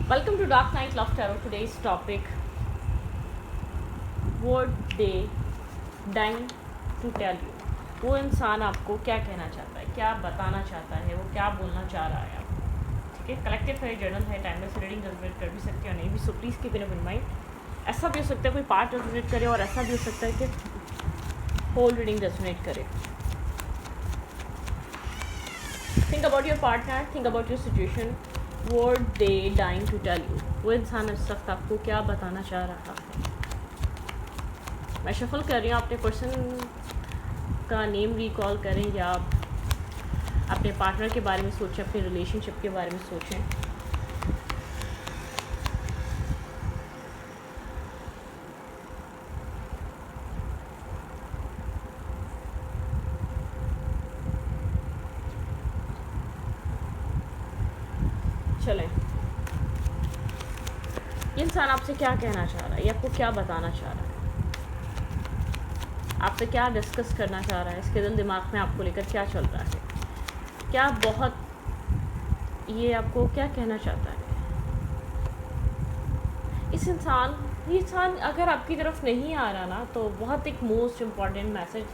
Welcome to Dark Night Love Tarot. Today's topic: what they dying to tell you. वो इंसान आपको क्या कहना चाहता है, क्या बताना चाहता है, वो क्या बोलना चाह रहा है आपको. ठीक है, कलेक्टिव है, जर्नल है, टाइमलेस रीडिंग रेजोनेट कर भी सकते हो नहीं भी. So please keep in mind. ऐसा भी हो सकता है कोई पार्ट रेजोनेट करे और ऐसा भी हो सकता है कि होल रीडिंग रेजोनेट करे. Think about your partner, think about your situation. what they dying to tell you. वो इंसान इस वक्त आपको क्या बताना चाह रहा है. मैं शफल कर रही हूँ. अपने पर्सन का नेम रिकॉल करें या आप अपने पार्टनर के बारे में सोचें, अपने रिलेशनशिप के बारे में सोचें. चलें, ये इंसान आपसे क्या कहना चाह रहा है, ये आपको क्या बताना चाह रहा है, आपसे क्या डिस्कस करना चाह रहा है, इसके दिल दिमाग में आपको लेकर क्या चल रहा है, क्या बहुत ये आपको क्या कहना चाहता है. ये इंसान अगर आपकी तरफ नहीं आ रहा ना, तो बहुत एक मोस्ट इम्पॉर्टेंट मैसेज.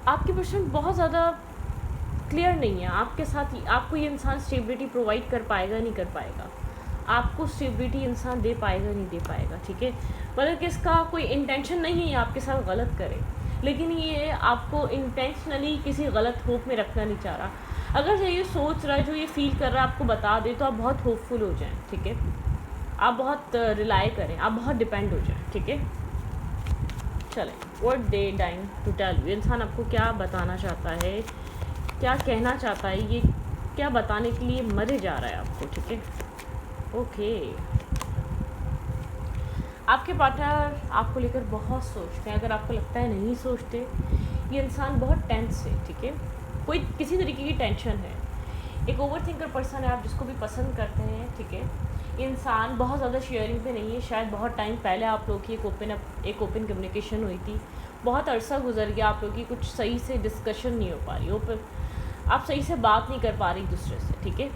आपकी पर्सन बहुत ज़्यादा क्लियर नहीं है आपके साथ. आपको ये इंसान स्टेबिलिटी प्रोवाइड कर पाएगा नहीं कर पाएगा, आपको स्टेबिलिटी इंसान दे पाएगा नहीं दे पाएगा. ठीक है, मतलब कि इसका कोई इंटेंशन नहीं है आपके साथ गलत करे, लेकिन ये आपको इंटेंशनली किसी गलत होप में रखना नहीं चाह रहा. अगर जो ये सोच रहा है, जो ये फील कर रहा है, आपको बता दे तो आप बहुत होपफुल हो जाएं. ठीक है, आप बहुत रिलाई करें, आप बहुत डिपेंड हो जाएं. ठीक है, चलें. What they dying to tell you. इंसान आपको क्या बताना चाहता है, क्या कहना चाहता है, ये क्या बताने के लिए मरे जा रहा है आपको. ठीक है, ओके. आपके पार्टनर आपको लेकर बहुत सोचते हैं. अगर आपको लगता है नहीं सोचते, ये इंसान बहुत टेंस है. ठीक है, कोई किसी तरीके की टेंशन है. एक ओवर थिंकर पर्सन है आप, जिसको भी पसंद करते हैं. ठीक है, ये इंसान बहुत ज़्यादा शेयरिंग पे नहीं है. शायद बहुत टाइम पहले आप लोग की एक ओपन कम्युनिकेशन हुई थी, बहुत अरसा गुजर गया, आप लोग की कुछ सही से डिस्कशन नहीं हो पा रही, आप सही से बात नहीं कर पा रही एक दूसरे से. ठीक है,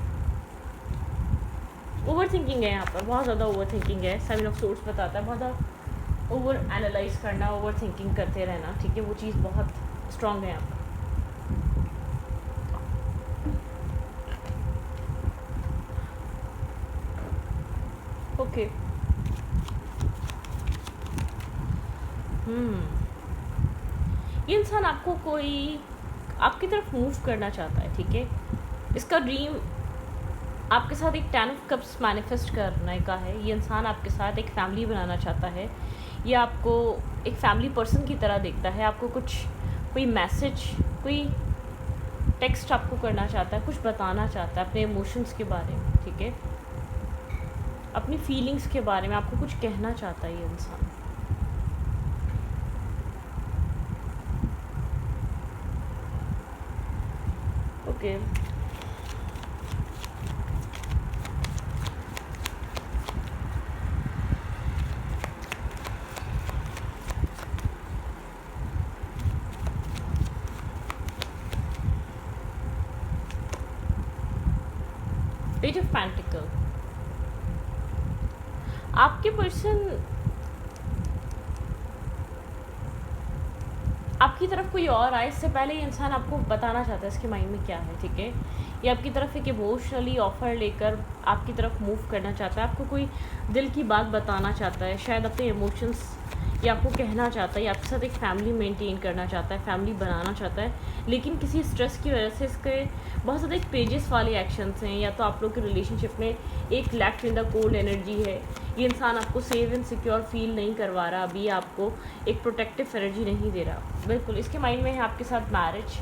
ओवर थिंकिंग है यहाँ पर, बहुत ज़्यादा ओवर थिंकिंग है. 7 ऑफ सोर्स बताता है बहुत ज़्यादा ओवर एनालाइज करना, ओवर थिंकिंग करते रहना. ठीक है, वो चीज़ बहुत स्ट्रॉन्ग है यहाँ पर. ओके. ये इंसान आपकी तरफ मूव करना चाहता है. ठीक है, इसका ड्रीम आपके साथ एक 10 ऑफ कप्स मैनिफेस्ट करने का है. ये इंसान आपके साथ एक फैमिली बनाना चाहता है. ये आपको एक फैमिली पर्सन की तरह देखता है. आपको कोई मैसेज, कोई टेक्स्ट आपको करना चाहता है, कुछ बताना चाहता है अपने इमोशंस के बारे में. ठीक है, अपनी फीलिंग्स के बारे में आपको कुछ कहना चाहता है ये इंसान. ओके. Page of pentacle. आपके पर्सन आपकी तरफ कोई और आए, इससे पहले ये इंसान आपको बताना चाहता है इसके माइंड में क्या है. ठीक है, ये आपकी तरफ एक इमोशनली ऑफ़र लेकर आपकी तरफ मूव करना चाहता है. आपको कोई दिल की बात बताना चाहता है, शायद अपने इमोशंस ये आपको कहना चाहता है. आपके साथ एक फैमिली मेंटेन करना चाहता है, फैमिली बनाना चाहता है, लेकिन किसी स्ट्रेस की वजह से इसके बहुत ज़्यादा एक पेजेस वाले एक्शंस हैं, या तो आप लोग के रिलेशनशिप में एक left in the cold energy है. ये इंसान आपको सेफ एंड सिक्योर फील नहीं करवा रहा, अभी आपको एक प्रोटेक्टिव एनर्जी नहीं दे रहा. बिल्कुल, इसके माइंड में है आपके साथ मैरिज,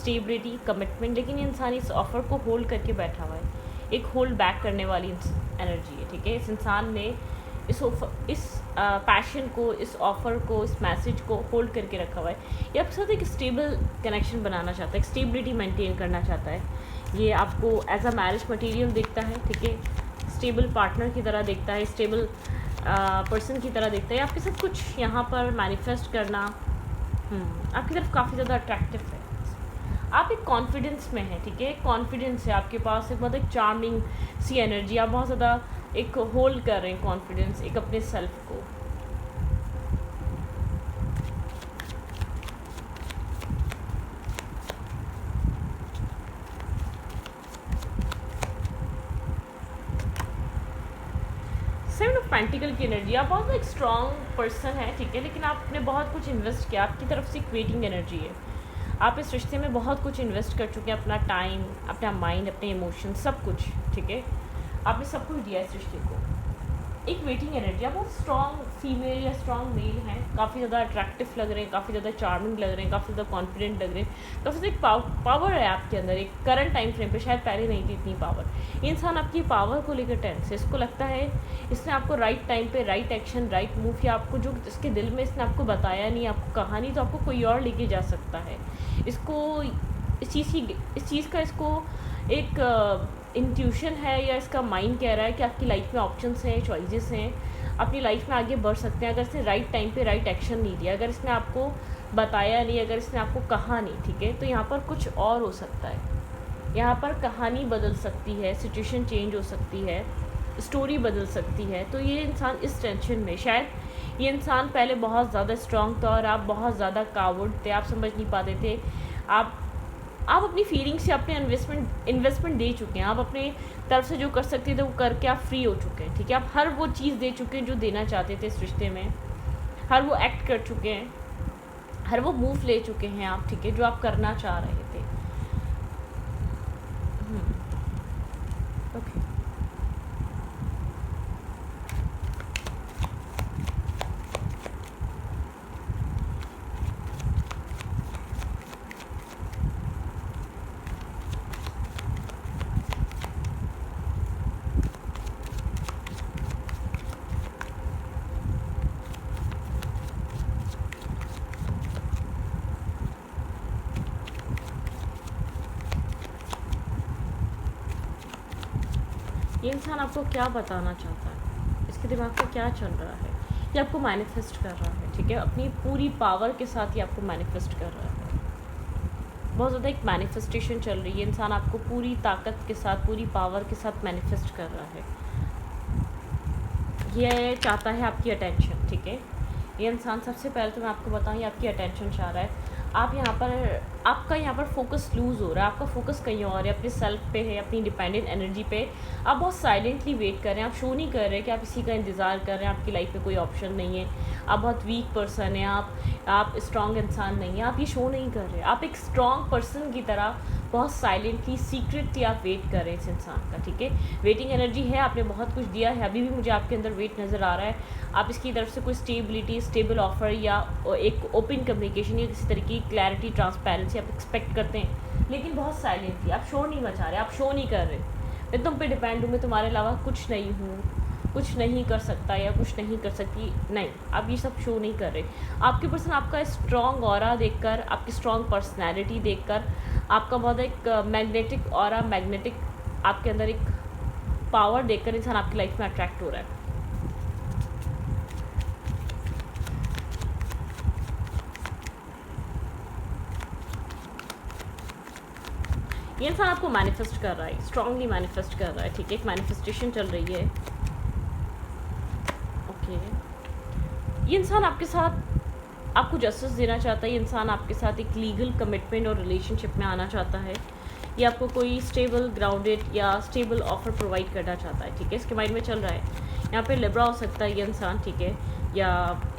स्टेबिलिटी, कमिटमेंट, लेकिन ये इंसान इस ऑफ़र को होल्ड करके बैठा हुआ है. एक होल्ड बैक करने वाली एनर्जी है. ठीक है, इस इंसान ने इस पैशन को, इस ऑफ़र को, इस मैसेज को होल्ड करके रखा हुआ है. ये आपके साथ एक स्टेबल कनेक्शन बनाना चाहता है, एक स्टेबिलिटी मेंटेन करना चाहता है. ये आपको एज अ मैरिज मटेरियल देखता है. ठीक है, स्टेबल पार्टनर की तरह देखता है, स्टेबल पर्सन की तरह देखता है. आपके साथ कुछ यहाँ पर मैनिफेस्ट करना आपकी तरफ काफ़ी ज़्यादा अट्रैक्टिव है. आप एक कॉन्फिडेंस में हैं, ठीक है, कॉन्फिडेंस है आपके पास, एक बहुत एक चार्मिंग सी एनर्जी, आप बहुत ज़्यादा एक होल्ड कर रहे हैं कॉन्फिडेंस एक अपने सेल्फ को। सेवन ऑफ पेंटिकल की एनर्जी, आप बहुत एक स्ट्रॉन्ग पर्सन है, ठीक है, लेकिन आपने बहुत कुछ इन्वेस्ट किया, आपकी तरफ से एक वेटिंग एनर्जी है। आप इस रिश्ते में बहुत कुछ इन्वेस्ट कर चुके हैं, अपना टाइम, अपना माइंड, अपने इमोशन, सब कुछ, ठीक है, आपने सब कुछ दिया इस रिश्ते को। एक वेटिंग एनर्जी, आप बहुत स्ट्रॉन्ग फीमेल या स्ट्रॉन्ग मेल हैं, काफ़ी ज़्यादा अट्रैक्टिव लग रहे हैं, काफ़ी ज़्यादा चार्मिंग लग रहे हैं, काफ़ी ज़्यादा कॉन्फिडेंट लग रहे हैं, काफ़ी ज़्यादा एक पावर है आपके अंदर, एक करंट टाइम फ्रेम पे, शायद पहले नहीं थी इतनी पावर। ये इंसान आपकी पावर को लेकर टेंस है, इसको लगता है इसने आपको राइट टाइम पे राइट एक्शन, राइट मूव, या आपको जो इसके दिल में इसने आपको बताया नहीं, आपको कहा नहीं, तो आपको कोई और लेके जा सकता है। इसको इस चीज़ का इसको एक इंट्यूशन है, या इसका माइंड कह रहा है कि आपकी लाइफ में ऑप्शंस हैं, चॉइसेस हैं, अपनी लाइफ में आगे बढ़ सकते हैं अगर इसने राइट टाइम पे राइट एक्शन नहीं दिया, अगर इसने आपको बताया नहीं, अगर इसने आपको कहा नहीं, ठीक है, तो यहाँ पर कुछ और हो सकता है, यहाँ पर कहानी बदल सकती है, सिचुएशन चेंज हो सकती है, स्टोरी बदल सकती है। तो ये इंसान इस टेंशन में, शायद ये इंसान पहले बहुत ज़्यादा स्ट्रॉन्ग था और आप बहुत ज़्यादा कावर्ड थे, आप समझ नहीं पाते थे, आप अपनी फीलिंग्स से अपने इन्वेस्टमेंट दे चुके हैं, आप अपने तरफ से जो कर सकते थे वो करके आप फ्री हो चुके हैं, ठीक है, आप हर वो चीज़ दे चुके हैं जो देना चाहते थे इस रिश्ते में, हर वो एक्ट कर चुके हैं, हर वो मूव ले चुके हैं आप, ठीक है, जो आप करना चाह रहे थे। ओके, ये इंसान आपको क्या बताना चाहता है, इसके दिमाग में क्या चल रहा है, ये आपको मैनिफेस्ट कर रहा है, ठीक है, अपनी पूरी पावर के साथ ये आपको मैनिफेस्ट कर रहा है, बहुत ज़्यादा एक मैनिफेस्टेशन चल रही है, इंसान आपको पूरी ताकत के साथ, पूरी पावर के साथ मैनिफेस्ट कर रहा है। ये चाहता है आपकी अटेंशन, ठीक है, ये इंसान, सबसे पहले तो मैं आपको बताऊँ, ये आपकी अटेंशन चाह रहा है। आप यहाँ पर, आपका यहाँ पर फोकस लूज़ हो रहा है, आपका फोकस कहीं और है, अपने सेल्फ पे है, अपनी डिपेंडेंट एनर्जी पे। आप बहुत साइलेंटली वेट कर रहे हैं, आप शो नहीं कर रहे कि आप इसी का इंतज़ार कर रहे हैं, आपकी लाइफ में कोई ऑप्शन नहीं है, आप बहुत वीक पर्सन हैं, आप स्ट्रॉन्ग इंसान नहीं हैं, आप ये शो नहीं कर रहे, आप एक स्ट्रॉन्ग पर्सन की तरह बहुत साइलेंटली, सीक्रेटली आप वेट कर रहे हैं इस इंसान का, ठीक है, वेटिंग एनर्जी है, आपने बहुत कुछ दिया है, अभी भी मुझे आपके अंदर वेट नज़र आ रहा है, आप इसकी तरफ से कोई स्टेबिलिटी, स्टेबल ऑफर या एक ओपन कम्युनिकेशन या किसी तरह की क्लैरिटी, ट्रांसपेरेंसी आप एक्सपेक्ट करते हैं, लेकिन बहुत साइलेंटली आप शो नहीं मचा रहे, आप शो नहीं कर रहे, मैं तुम पे डिपेंड हूँ, मैं तुम्हारे अलावा कुछ नहीं हूँ, कुछ नहीं कर सकता या कुछ नहीं कर सकती, नहीं, आप ये सब शो नहीं कर रहे। आपके पर्सन आपका स्ट्रॉन्ग ऑरा देखकर, आपकी स्ट्रॉन्ग पर्सनैलिटी देखकर, आपका बहुत एक मैग्नेटिक ऑरा, मैग्नेटिक आपके अंदर एक पावर देखकर इंसान आपकी लाइफ में अट्रैक्ट हो रहा है। ये इंसान आपको मैनिफेस्ट कर रहा है, स्ट्रांगली मैनिफेस्ट कर रहा है, ठीक है, एक मैनिफेस्टेशन चल रही है। ओके, ये इंसान आपके साथ आपको जस्टिस देना चाहता है, ये इंसान आपके साथ एक लीगल कमिटमेंट और रिलेशनशिप में आना चाहता है, ये आपको कोई स्टेबल, ग्राउंडेड या स्टेबल ऑफर प्रोवाइड करना चाहता है, ठीक है, इसके माइंड में चल रहा है। यहाँ पे लिब्रा हो सकता है ये इंसान, ठीक है, या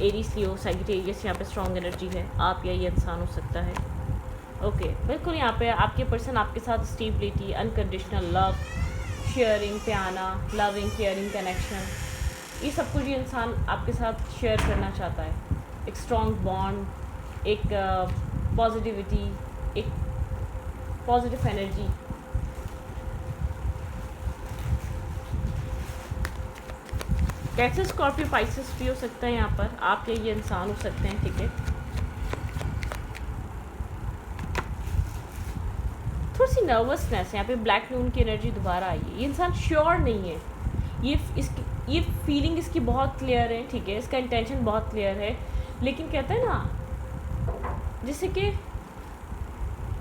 एरीज, लियो, सैजिटेरियस, यहाँ पे स्ट्रॉन्ग एनर्जी है, आप या ये इंसान हो सकता है। ओके, बिल्कुल, यहाँ पे आपके पर्सन आपके साथ स्टेबिलिटी, अनकंडीशनल लव, शेयरिंग पे आना, लविंग, केयरिंग कनेक्शन, ये सब कुछ ये इंसान आपके साथ शेयर करना चाहता है, एक स्ट्रॉन्ग बॉन्ड, एक पॉजिटिविटी, एक positive energy. Cancer, Scorpio, Pisces भी हो सकता है यहाँ पर, आप या ये इंसान हो सकते हैं, ठीक है। थोड़ी सी नर्वसनेस है यहाँ पे, ब्लैक मून की एनर्जी दोबारा आई है, ये इंसान श्योर नहीं है, ये फीलिंग इसकी बहुत क्लियर है, ठीक है, इसका इंटेंशन बहुत क्लियर है, लेकिन कहते हैं ना, जैसे कि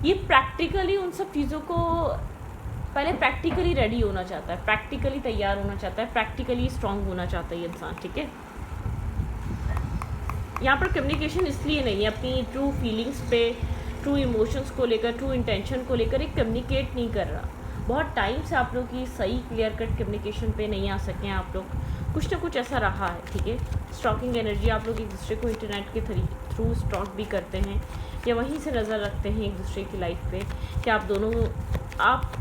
ये प्रैक्टिकली उन सब चीज़ों को पहले प्रैक्टिकली रेडी होना चाहता है, प्रैक्टिकली तैयार होना चाहता है, प्रैक्टिकली स्ट्रांग होना चाहता है ये इंसान, ठीक है। यहाँ पर कम्युनिकेशन इसलिए नहीं है, अपनी ट्रू फीलिंग्स पे, ट्रू इमोशंस को लेकर, ट्रू इंटेंशन को लेकर एक कम्युनिकेट नहीं कर रहा। बहुत टाइम से आप लोग की सही क्लियर कट कम्युनिकेशन पे नहीं आ सके हैं आप लोग, कुछ ना कुछ ऐसा रहा है, ठीक है। स्टॉकिंग एनर्जी, आप लोग एक दूसरे को इंटरनेट के थ्रू स्टॉक भी करते हैं या वहीं से नज़र रखते हैं एक दूसरे की लाइफ पे कि आप दोनों, आप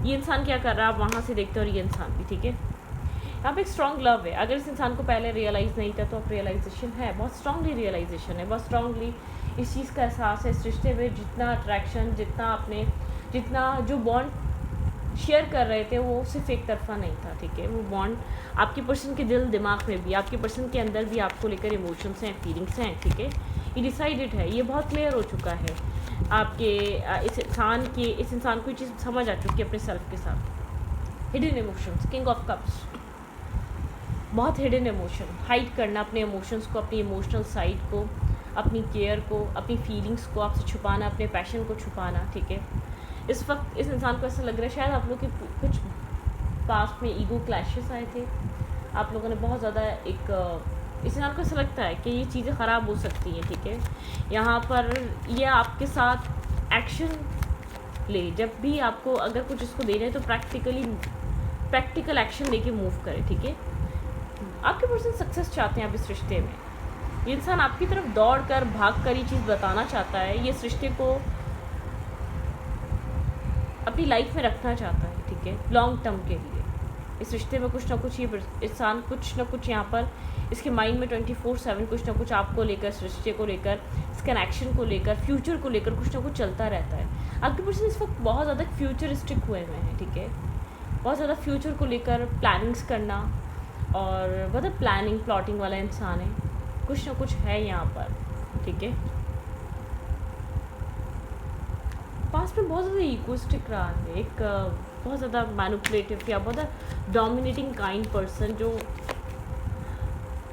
ये इंसान क्या कर रहा है आप वहाँ से देखते हो और ये इंसान भी, ठीक है। यहाँ पे एक स्ट्रॉन्ग लव है। अगर इस इंसान को पहले रियलाइज़ नहीं था तो अब रियलाइजेशन है, बहुत स्ट्रांगली रियलाइजेशन है, बहुत स्ट्रांगली इस चीज़ का एहसास है। इस रिश्ते में जितना अट्रैक्शन, जितना जो बॉन्ड शेयर कर रहे थे वो सिर्फ एक तरफा नहीं था, ठीक है। वो बॉन्ड आपके पर्सन के दिल दिमाग में भी, आपके पर्सन के अंदर भी आपको लेकर इमोशंस हैं, फीलिंग्स हैं, ठीक है। ये डिसाइडेड है, ये बहुत क्लियर हो चुका है आपके इस इंसान को ये चीज़ समझ आ चुकी है अपने सेल्फ के साथ। Hidden emotions, king of cups, बहुत हिडन इमोशन, हाइड करना अपने इमोशंस को, अपनी इमोशनल साइड को, अपनी केयर को, अपनी फीलिंग्स को आपसे छुपाना, अपने पैशन को छुपाना, ठीक है। इस वक्त इस इंसान को ऐसा लग रहा है शायद आप लोग के कुछ पास्ट में ईगो क्लैशेस आए थे, आप लोगों ने बहुत ज़्यादा इस इंसान को ऐसा लगता है कि ये चीज़ें ख़राब हो सकती हैं, ठीक है। यहाँ पर ये आपके साथ एक्शन ले, जब भी आपको अगर कुछ इसको दे रहे हैं तो प्रैक्टिकल एक्शन लेके मूव करें, ठीक है। आपके पर्सन सक्सेस चाहते हैं आप इस रिश्ते में, ये इंसान आपकी तरफ दौड़ कर भाग कर ये चीज़ बताना चाहता है, ये इस रिश्ते को अपनी लाइफ में रखना चाहता है, ठीक है, लॉन्ग टर्म के लिए। इस रिश्ते में कुछ ना कुछ ये इंसान कुछ ना कुछ यहाँ पर इसके माइंड में 24/7 कुछ ना कुछ आपको लेकर, इस रिश्ते को लेकर, इस कनेक्शन को लेकर, फ्यूचर को लेकर कुछ ना कुछ चलता रहता है। आपके पर्सन इस वक्त बहुत ज़्यादा फ्यूचरिस्टिक हुए हैं, ठीक है, बहुत ज़्यादा फ्यूचर को लेकर प्लानिंग्स करना और बहुत प्लानिंग प्लॉटिंग वाला इंसान है, कुछ ना कुछ है यहाँ पर, ठीक है। पास्ट में बहुत ज़्यादा इगोइस्टिक रहा है, एक बहुत ज़्यादा मैनिपुलेटिव या बहुत डोमिनेटिंग काइंड पर्सन जो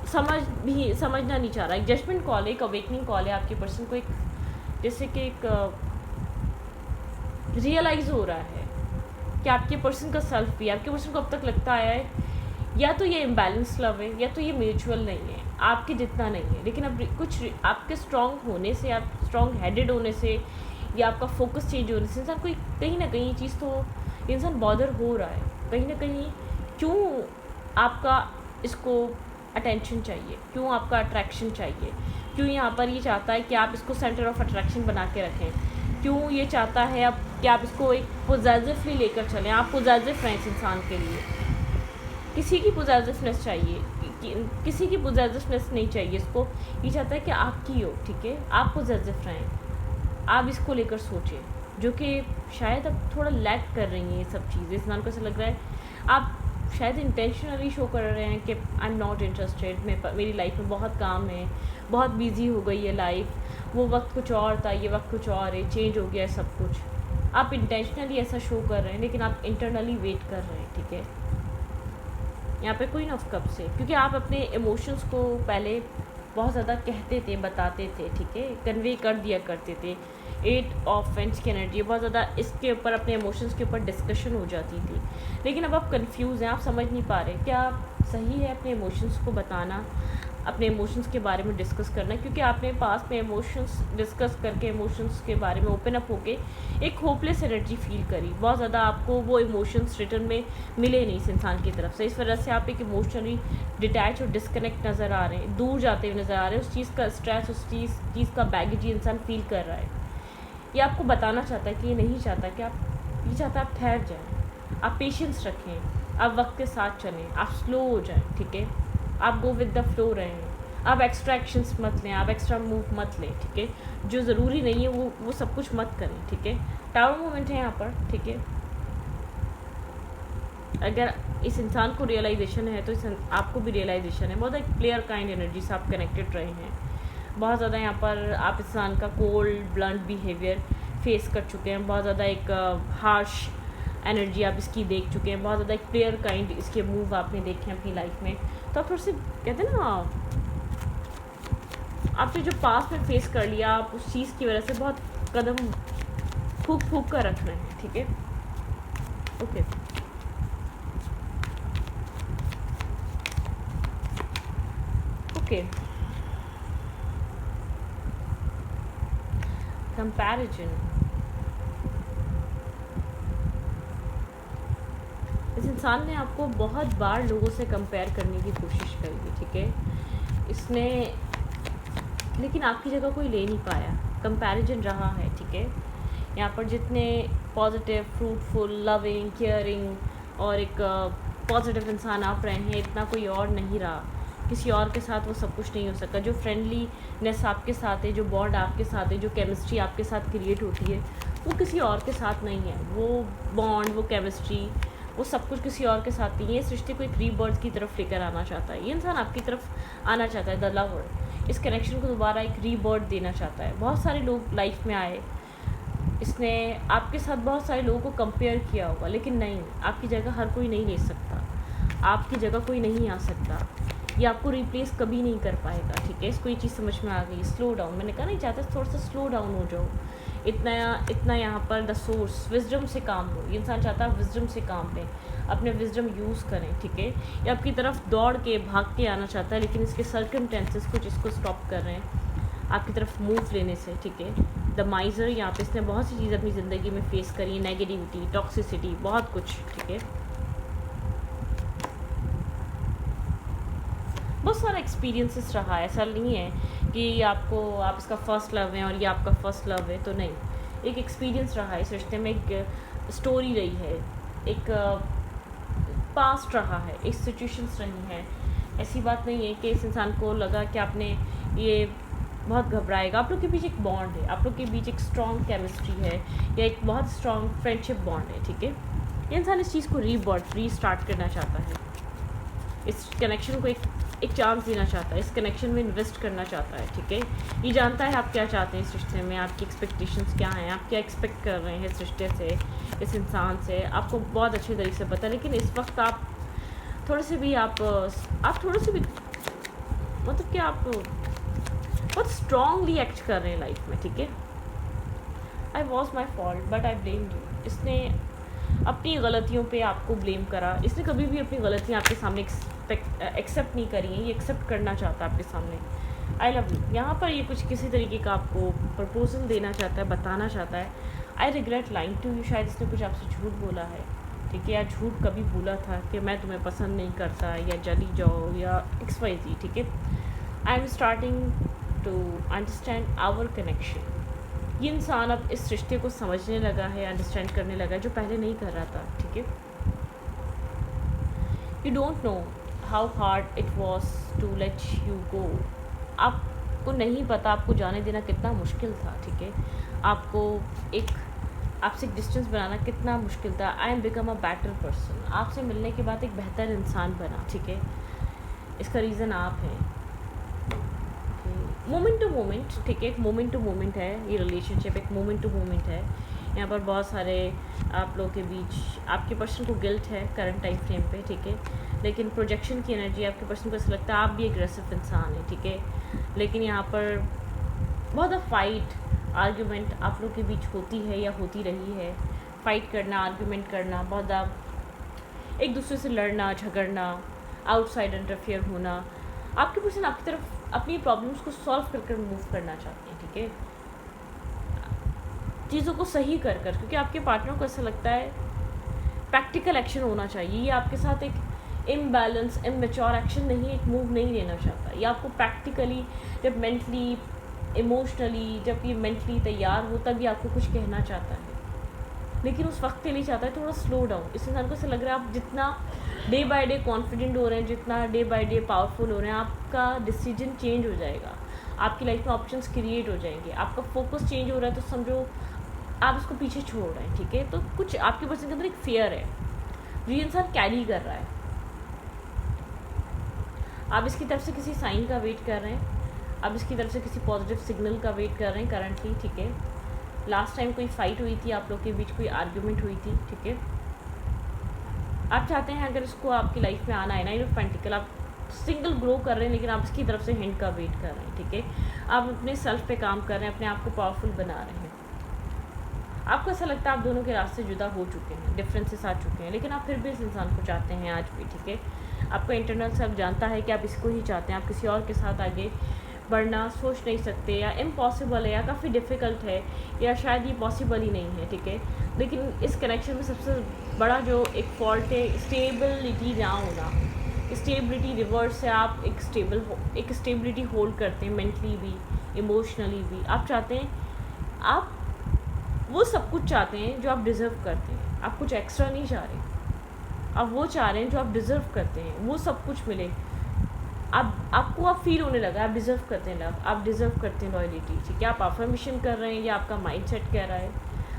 समझना नहीं चाह रहा। एक जजमेंट कॉल है, एक अवेकनिंग कॉल है आपके पर्सन को, एक जैसे कि एक रियलाइज़ हो रहा है कि आपके पर्सन का सेल्फ भी, आपके पर्सन को अब तक लगता आया है या तो ये इम्बैलेंस लव है या तो ये म्यूचुअल नहीं है, आपके जितना नहीं है। लेकिन अब कुछ आपके स्ट्रॉन्ग होने से, आप स्ट्रॉन्ग हेडेड होने से या आपका फोकस चेंज होने से इंसान को कहीं ना कहीं चीज़ तो इंसान बॉदर हो रहा है, कहीं ना कहीं क्यों आपका इसको अटेंशन चाहिए, क्यों आपका अट्रैक्शन चाहिए, क्यों यहाँ पर ये चाहता है कि आप इसको सेंटर ऑफ अट्रैक्शन बना के रखें, क्यों ये चाहता है अब कि आप इसको एक पोजेसिवली लेकर चलें, आप पोजेसिव हैं इस इंसान के लिए। किसी की पोजेसिवनेस चाहिए, किसी की पोजेसिवनेस नहीं चाहिए इसको, ये चाहता है कि आपकी हो, ठीक है, आप पोजेसिव रहें, आप इसको लेकर सोचें, जो कि शायद अब थोड़ा लैक कर रही हैं ये सब चीज़ें। इस इंसान को ऐसा लग रहा है आप शायद इंटेंशनली शो कर रहे हैं कि आई एम नॉट इंटरेस्टेड, मेरी लाइफ में बहुत काम है, बहुत बिजी हो गई है लाइफ, वो वक्त कुछ और था, ये वक्त कुछ और है, चेंज हो गया है सब कुछ। आप इंटेंशनली ऐसा शो कर रहे हैं लेकिन आप इंटरनली वेट कर रहे हैं, ठीक है। यहाँ पे क्वीन ऑफ कप्स है, क्योंकि आप अपने इमोशंस को पहले बहुत ज़्यादा कहते थे, बताते थे, ठीक है, कन्वे कर दिया करते थे। 8 ऑफ वेंट्स की एनर्जी बहुत ज़्यादा इसके ऊपर, अपने इमोशंस के ऊपर डिस्कशन हो जाती थी। लेकिन अब आप कंफ्यूज हैं, आप समझ नहीं पा रहे क्या सही है अपने इमोशंस को बताना, अपने इमोशंस के बारे में डिस्कस करना, क्योंकि आपने पास में इमोशंस डिस्कस करके, इमोशंस के बारे में ओपन अप होके एक होपलेस एनर्जी फील करी, बहुत ज़्यादा आपको वो इमोशंस रिटर्न में मिले नहीं इस इंसान की तरफ से। इस वजह से आप एक इमोशनली डिटैच और डिस्कनेक्ट नज़र आ रहे हैं, दूर जाते हुए नज़र आ रहे हैं। उस चीज़ का स्ट्रेस, उस चीज़ का बैगेज ये इंसान फील कर रहा है। ये आपको बताना चाहता है कि ये नहीं चाहता कि आप, ये चाहता है आप ठहर जाएँ, आप पेशेंस रखें, आप वक्त के साथ चलें, आप स्लो हो जाएँ, ठीक है, आप गो विद द फ्लो रहें, आप एक्स्ट्रा एक्शंस मत लें, आप एक्स्ट्रा मूव मत लें, ठीक है, जो ज़रूरी नहीं है वो सब कुछ मत करें, ठीक है। टावर मोमेंट है यहाँ पर, ठीक है। अगर इस इंसान को रियलाइजेशन है तो आपको भी रियलाइजेशन है, बहुत एक क्लियर काइंड एनर्जी से आप कनेक्टेड रहे हैं, बहुत ज़्यादा यहाँ पर आप इस इंसान का कोल्ड ब्लंट बिहेवियर फेस कर चुके हैं, बहुत ज़्यादा एक हार्श एनर्जी आप इसकी देख चुके हैं, बहुत ज़्यादा एक क्लियर काइंड इसके मूव आपने देखे हैं अपनी लाइफ में। तो आप थोड़े से कहते हैं ना, आपने जो पास में फेस कर लिया, आप उस चीज़ की वजह से बहुत कदम फूक फूक कर रख रहे हैं, ठीक है। Okay, okay. कंपैरिजन, इस इंसान ने आपको बहुत बार लोगों से कंपेयर करने की कोशिश करी, ठीक है। इसने, लेकिन आपकी जगह कोई ले नहीं पाया, कंपैरिजन रहा है, ठीक है। यहाँ पर जितने पॉजिटिव, फ्रूटफुल, लविंग, केयरिंग और एक पॉजिटिव इंसान आप रहे हैं, इतना कोई और नहीं रहा। किसी और के साथ वो सब कुछ नहीं हो सकता। जो फ्रेंडलीनेस आपके साथ है, जो बॉन्ड आपके साथ है, जो केमिस्ट्री आपके साथ क्रिएट होती है, वो किसी और के साथ नहीं है। वो बॉन्ड, वो केमिस्ट्री, वो सब कुछ किसी और के साथ नहीं है। इस रिश्ते को एक रीबर्थ की तरफ लेकर आना चाहता है। ये इंसान आपकी तरफ आना चाहता है, द लवर। इस कनेक्शन को दोबारा एक रीबर्थ देना चाहता है। बहुत सारे लोग लाइफ में आए, इसने आपके साथ बहुत सारे लोगों को कंपेयर किया होगा, लेकिन नहीं, आपकी जगह हर कोई नहीं ले सकता, आपकी जगह कोई नहीं आ सकता, ये आपको रिप्लेस कभी नहीं कर पाएगा, ठीक है। इसको ये चीज़ समझ में आ गई। स्लो डाउन, मैंने कहा नहीं चाहता, थोड़ा सा स्लो डाउन हो जाओ। इतना यहाँ पर द सोर्स, विजडम से काम लो। ये इंसान चाहता है विजडम से काम लें, अपने विजडम यूज़ करें, ठीक है। ये आपकी तरफ दौड़ के, भाग के आना चाहता है, लेकिन इसके सर्कमस्टेंसेस कुछ इसको स्टॉप कर रहे हैं आपकी तरफ मूव लेने से, ठीक है। द माइजर, यहाँ पे इसने बहुत सी चीज़ें अपनी ज़िंदगी में फेस करी, नेगेटिविटी, टॉक्सिसिटी, बहुत कुछ, ठीक है। बहुत सारा एक्सपीरियंसेस रहा है। ऐसा नहीं है कि आप इसका फर्स्ट लव है और ये आपका फर्स्ट लव है, तो नहीं। एक एक्सपीरियंस रहा है इस रिश्ते में, एक स्टोरी रही है, एक पास्ट रहा है, एक सिचुएशंस रही हैं। ऐसी बात नहीं है कि इस इंसान को लगा कि आपने ये बहुत घबराएगा। आप लोग के बीच एक बॉन्ड है, आप लोग के बीच एक स्ट्रॉन्ग केमिस्ट्री है, या एक बहुत स्ट्रॉन्ग फ्रेंडशिप बॉन्ड है, ठीक है। ये इंसान इस चीज़ को रीस्टार्ट करना चाहता है, इस कनेक्शन को एक चांस देना चाहता है, इस कनेक्शन में इन्वेस्ट करना चाहता है, ठीक है। ये जानता है आप क्या चाहते हैं इस रिश्ते में, आपकी एक्सपेक्टेशंस क्या हैं, आप क्या एक्सपेक्ट कर रहे हैं इस रिश्ते से, इस इंसान से, आपको बहुत अच्छे तरीके से पता है। लेकिन इस वक्त आप थोड़े से भी मतलब कि आप बहुत स्ट्रांगली एक्ट कर रहे हैं लाइफ में, ठीक है। I was my fault but I blame you. इसने अपनी गलतियों पे आपको ब्लेम करा। इसने कभी भी अपनी गलतियाँ आपके सामने एक्सेप्ट नहीं करी हैं, ये एक्सेप्ट करना चाहता है आपके सामने। आई लव यू, यहाँ पर ये कुछ किसी तरीके का आपको प्रपोजल देना चाहता है, बताना चाहता है। I regret lying to you, शायद इसने कुछ आपसे झूठ बोला है, ठीक है, या झूठ कभी बोला था कि मैं तुम्हें पसंद नहीं करता, या जली जाओ, या XYZ, ठीक है। I am starting to understand our connection. ये इंसान अब इस रिश्ते को समझने लगा है, अंडरस्टैंड करने लगा है, जो पहले नहीं कर रहा था, ठीक है। You don't know how hard it was to let you go. आपको नहीं पता आपको जाने देना कितना मुश्किल था, ठीक है। आपसे एक डिस्टेंस बनाना कितना मुश्किल था। I am become a better person, आपसे मिलने के बाद एक बेहतर इंसान बना, ठीक है। इसका रीज़न आप हैं। मोमेंट टू मोमेंट, ठीक है, एक मोमेंट टू मोमेंट है ये रिलेशनशिप, एक मोमेंट टू मोमेंट है। यहाँ पर बहुत सारे आप लोगों के बीच आपके पर्सन को गिल्ट है करंट टाइम फ्रेम पे, ठीक है। लेकिन प्रोजेक्शन की एनर्जी आपके पर्सन को ऐसा लगता है आप भी एग्रेसिव इंसान है, ठीक है। लेकिन यहाँ पर बहुत फाइट, आर्ग्यूमेंट आप लोग के बीच होती है या होती रही है। फाइट करना, आर्ग्यूमेंट करना, बहुत एक दूसरे से लड़ना, झगड़ना, आउटसाइड इंटरफेयर होना। आपके पर्सन आपकी तरफ अपनी प्रॉब्लम्स को सॉल्व कर मूव करना चाहते हैं, ठीक है, चीज़ों को सही कर क्योंकि आपके पार्टनर को ऐसा लगता है प्रैक्टिकल एक्शन होना चाहिए। ये आपके साथ एक इम्बैलेंस, इमेच्योर एक्शन नहीं, एक मूव नहीं लेना चाहता। ये आपको प्रैक्टिकली, जब मेंटली, इमोशनली, जब ये मेंटली तैयार हो तब ये आपको कुछ कहना चाहता है, लेकिन उस वक्त के लिए चाहता है थोड़ा स्लो डाउन। इस इंसान को ऐसा लग रहा है आप जितना डे बाय डे कॉन्फिडेंट हो रहे हैं, जितना डे बाय डे पावरफुल हो रहे हैं, आपका डिसीजन चेंज हो जाएगा, आपकी लाइफ में ऑप्शंस क्रिएट हो जाएंगे, आपका फोकस चेंज हो रहा है, तो समझो आप उसको पीछे छोड़ रहे हैं, ठीक है। तो कुछ आपके पर्सन के अंदर एक फेयर है जो ये इंसान कैरी कर रहा है। आप इसकी तरफ से किसी साइन का वेट कर रहे हैं, आप इसकी तरफ से किसी पॉजिटिव सिग्नल का वेट कर रहे हैं करंटली, ठीक है। लास्ट टाइम कोई फाइट हुई थी, आप लोग के बीच कोई आर्ग्यूमेंट हुई थी, ठीक है। आप चाहते हैं अगर इसको आपकी लाइफ में आना है, 9 ऑफ पेंटिकल, आप सिंगल ग्रो कर रहे हैं, लेकिन आप इसकी तरफ से हिंट का वेट कर रहे हैं, ठीक है। आप अपने सेल्फ पे काम कर रहे हैं, अपने आप को पावरफुल बना रहे हैं। आपको ऐसा लगता है आप दोनों के रास्ते जुदा हो चुके हैं, डिफरेंसेस आ चुके हैं, लेकिन आप फिर भी इस इंसान को चाहते हैं आज भी, ठीक है। आपका इंटरनल सेल्फ जानता है कि आप इसको ही चाहते हैं, आप किसी और के साथ आगे बढ़ना सोच नहीं सकते, या इम्पॉसिबल है, या काफ़ी डिफ़िकल्ट है, या शायद ये पॉसिबल ही नहीं है, ठीक है। लेकिन इस कनेक्शन में सबसे बड़ा जो एक फॉल्ट है, स्टेबिलिटी ना होना। स्टेबिलिटी रिवर्स से आप एक स्टेबिलिटी होल्ड करते हैं, मेंटली भी, इमोशनली भी। आप चाहते हैं, आप वो सब कुछ चाहते हैं जो आप डिज़र्व करते हैं, आप कुछ एक्स्ट्रा नहीं चाह रहे, आप वो चाह रहे हैं जो आप डिज़र्व करते हैं, वो सब कुछ मिले। आपको फील होने लगा आप डिज़र्व करते हैं लव, आप डिज़र्व करते हैं लॉयल्टी, ठीक है। आप अफर्मेशन कर रहे हैं या आपका माइंडसेट कह रहा है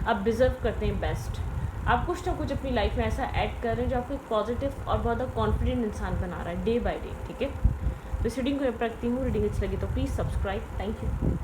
आप डिज़र्व करते हैं बेस्ट। आप कुछ ना कुछ अपनी लाइफ में ऐसा ऐड कर रहे हैं जो आपको एक पॉजिटिव और बहुत कॉन्फिडेंट इंसान बना रहा है डे बाय डे, ठीक है। तो इस रीडिंग को मैं रखती हूँ। रीडिंग अच्छी लगी तो प्लीज़ सब्सक्राइब। Thank you.